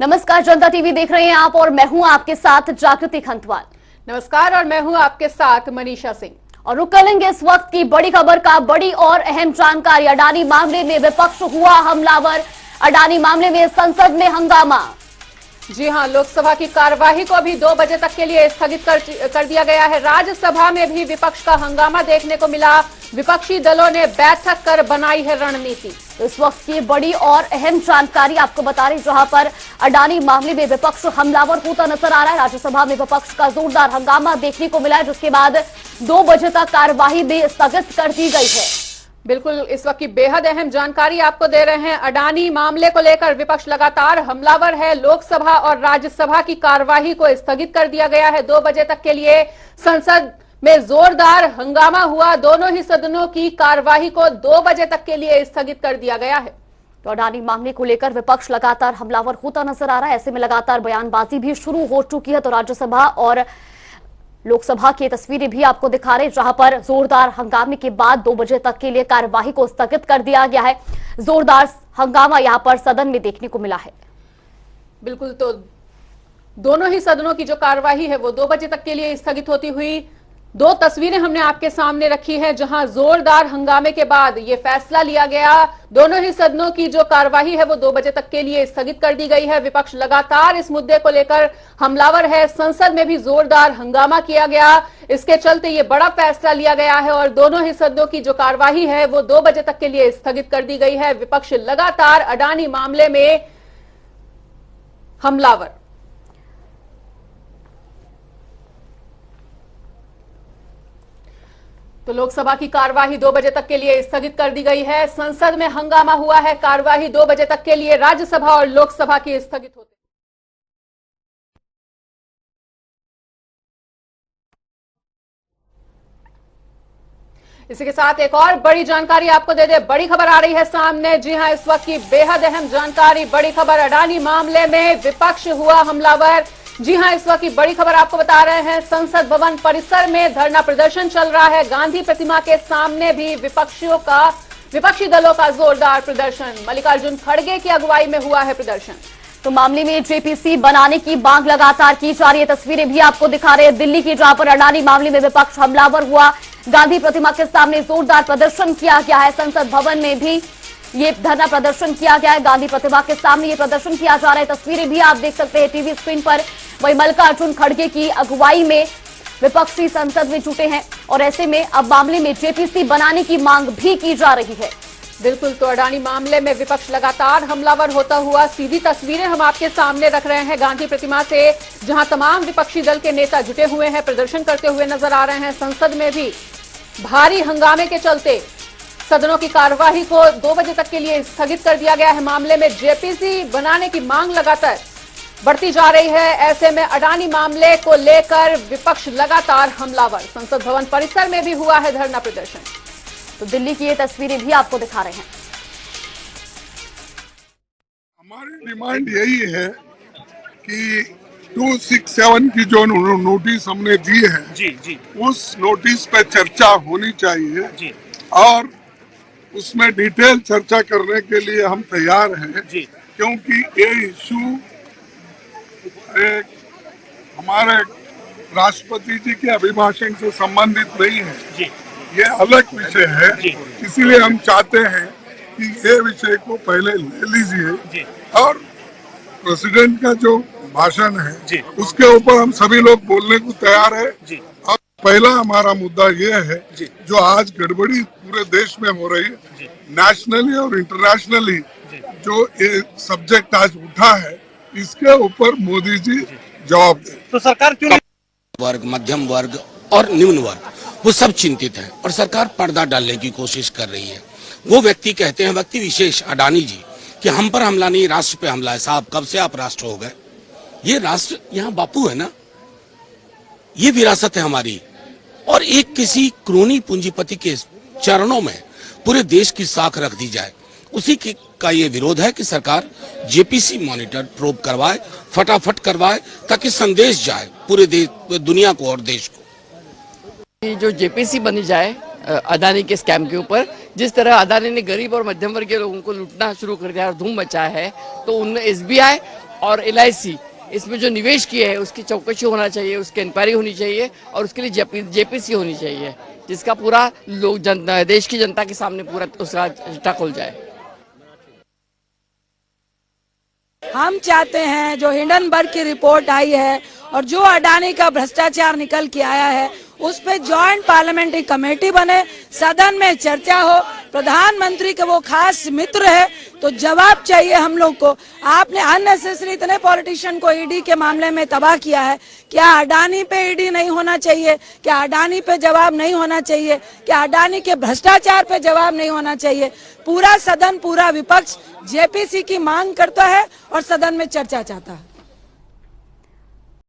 नमस्कार, जनता टीवी देख रहे हैं आप और मैं हूं आपके साथ जागृति खंतवाल। नमस्कार और मैं हूं आपके साथ मनीषा सिंह। और रुक करेंगे इस वक्त की बड़ी खबर का। बड़ी और अहम जानकारी, अडानी मामले में विपक्ष हुआ हमलावर। अडानी मामले में संसद में हंगामा। जी हां, लोकसभा की कार्यवाही को अभी 2 बजे तक के लिए स्थगित कर दिया गया है। राज्यसभा में भी विपक्ष का हंगामा देखने को मिला। विपक्षी दलों ने बैठक कर बनाई है रणनीति। इस वक्त की बड़ी और अहम जानकारी आपको बता रही, जहां पर अडानी मामले में विपक्ष हमलावर होता नजर आ रहा है। राज्यसभा में विपक्ष का जोरदार हंगामा देखने को मिला है, जिसके बाद 2 बजे तक कार्यवाही भी स्थगित कर दी गई है। बिल्कुल, इस वक्त की बेहद अहम जानकारी आपको दे रहे हैं। अडानी मामले को लेकर विपक्ष लगातार हमलावर है। लोकसभा और राज्यसभा की कार्यवाही को स्थगित कर दिया गया है 2 बजे तक के लिए। संसद में जोरदार हंगामा हुआ। दोनों ही सदनों की कार्यवाही को 2 बजे तक के लिए स्थगित कर दिया गया है। तो अडानी मामले को लेकर विपक्ष लगातार हमलावर होता नजर आ रहा है। ऐसे में लगातार बयानबाजी भी शुरू हो चुकी है। तो राज्यसभा और लोकसभा की तस्वीरें भी आपको दिखा रहे, जहां पर जोरदार हंगामे के बाद 2 बजे तक के लिए कार्यवाही को स्थगित कर दिया गया है। जोरदार हंगामा यहां पर सदन में देखने को मिला है। बिल्कुल, तो दोनों ही सदनों की जो कार्यवाही है वो 2 बजे तक के लिए स्थगित होती हुई 2 तस्वीरें हमने आपके सामने रखी हैं, जहां जोरदार हंगामे के बाद ये फैसला लिया गया। दोनों ही सदनों की जो कार्यवाही है वो 2 बजे तक के लिए स्थगित कर दी गई है। विपक्ष लगातार इस मुद्दे को लेकर हमलावर है। संसद में भी जोरदार हंगामा किया गया। इसके चलते ये बड़ा फैसला लिया गया है और दोनों ही सदनों की जो कार्यवाही है वो 2 बजे तक के लिए स्थगित कर दी गई है। विपक्ष लगातार अडानी मामले में हमलावर। तो लोकसभा की कार्यवाही 2 बजे तक के लिए स्थगित कर दी गई है। संसद में हंगामा हुआ है। कार्यवाही 2 बजे तक के लिए राज्यसभा और लोकसभा की स्थगित होती। इसी के साथ एक और बड़ी जानकारी आपको दे दे। बड़ी खबर आ रही है सामने। जी हां, इस वक्त की बेहद अहम जानकारी, बड़ी खबर। अडानी मामले में विपक्ष हुआ हमलावर। जी हां, इस वक्त की बड़ी खबर आपको बता रहे हैं। संसद भवन परिसर में धरना प्रदर्शन चल रहा है। गांधी प्रतिमा के सामने भी विपक्षी दलों का जोरदार प्रदर्शन। मल्लिकार्जुन खड़गे की अगुवाई में हुआ है प्रदर्शन। तो मामले में जेपीसी बनाने की मांग लगातार की जा रही है। तस्वीरें भी आपको दिखा रहे हैं दिल्ली की, जहां पर अडानी मामले में विपक्ष हमलावर हुआ। गांधी प्रतिमा के सामने जोरदार प्रदर्शन किया गया है। संसद भवन में भी ये धरना प्रदर्शन किया गया है। गांधी प्रतिमा के सामने ये प्रदर्शन किया जा रहा है। तस्वीरें भी आप देख सकते हैं टीवी स्क्रीन पर। वही मल्लिकार्जुन खड़गे की अगुवाई में विपक्षी संसद में जुटे हैं और ऐसे में अब मामले में जेपीसी बनाने की मांग भी की जा रही है। बिल्कुल, तो अडानी मामले में विपक्ष लगातार हमलावर होता हुआ। सीधी तस्वीरें हम आपके सामने रख रहे हैं गांधी प्रतिमा से, जहां तमाम विपक्षी दल के नेता जुटे हुए हैं, प्रदर्शन करते हुए नजर आ रहे हैं। संसद में भी भारी हंगामे के चलते सदनों की कार्यवाही को 2 बजे तक के लिए स्थगित कर दिया गया है। मामले में जेपीसी बनाने की मांग लगातार बढ़ती जा रही है। ऐसे में अडानी मामले को लेकर विपक्ष लगातार हमलावर। संसद भवन परिसर में भी हुआ है धरना प्रदर्शन। तो दिल्ली की ये तस्वीरें भी आपको दिखा रहे हैं। हमारी डिमांड यही है कि 267 की जो नोटिस हमने दी है जी उस नोटिस पे चर्चा होनी चाहिए जी और उसमें डिटेल चर्चा करने के लिए हम तैयार हैं जी। क्योंकि ये इशू एक हमारे राष्ट्रपति जी के अभिभाषण से संबंधित नहीं है जी ये अलग विषय है। जी। इसीलिए हम चाहते हैं कि ये विषय को पहले ले लीजिए जी और प्रेसिडेंट का जो भाषण है जी उसके ऊपर हम सभी लोग बोलने को तैयार है। जी। और पहला हमारा मुद्दा ये है जी। जो आज गड़बड़ी पूरे देश में हो रही जी। है, नेशनली और इंटरनेशनली जो ये सब्जेक्ट आज उठा है, इसके ऊपर मोदी जी जवाब दे। तो सरकार क्यों वर्ग, मध्यम वर्ग और निम्न वर्ग वो सब चिंतित है और सरकार पर्दा डालने की कोशिश कर रही है। वो व्यक्ति कहते हैं, व्यक्ति विशेष अडानी जी, कि हम पर हमला नहीं, राष्ट्र पे हमला है। साहब, कब से आप राष्ट्र हो गए? ये राष्ट्र यहाँ बापू है ना, ये विरासत है हमारी। और एक किसी क्रोनी पूंजीपति के चरणों में पूरे देश की साख रख दी जाए, उसी का ये विरोध है कि सरकार जेपीसी मॉनिटर प्रोब करवाए, फटाफट करवाए, ताकि संदेश जाए पूरे दुनिया को और देश को। जो जेपीसी बनी जाए अदानी के स्कैम के ऊपर, जिस तरह अदानी ने गरीब और मध्यम वर्गीय लोगों को लूटना शुरू कर दिया और धूम मचाया है, तो उनने एसबीआई और LIC इसमें जो निवेश किए है उसकी चौकसी होना चाहिए, उसकी इंक्वायरी होनी चाहिए और उसके लिए JPC होनी चाहिए, जिसका पूरा लोग देश की जनता के सामने पूरा उसका चिट्ठा खुल जाए। हम चाहते हैं जो हिंडनबर्ग की रिपोर्ट आई है और जो अडानी का भ्रष्टाचार निकल के आया है उस पे जॉइंट पार्लियामेंट्री कमेटी बने, सदन में चर्चा हो, प्रधानमंत्री के वो खास मित्र है तो जवाब चाहिए हम लोग को। आपने अननेसेसरी इतने पॉलिटिशियन को ईडी के मामले में तबाह किया है, क्या अडानी पे ईडी नहीं होना चाहिए? क्या अडानी पे जवाब नहीं होना चाहिए? क्या अडानी के भ्रष्टाचार पे जवाब नहीं होना चाहिए? पूरा सदन, पूरा विपक्ष JPC की मांग करता है और सदन में चर्चा चाहता है।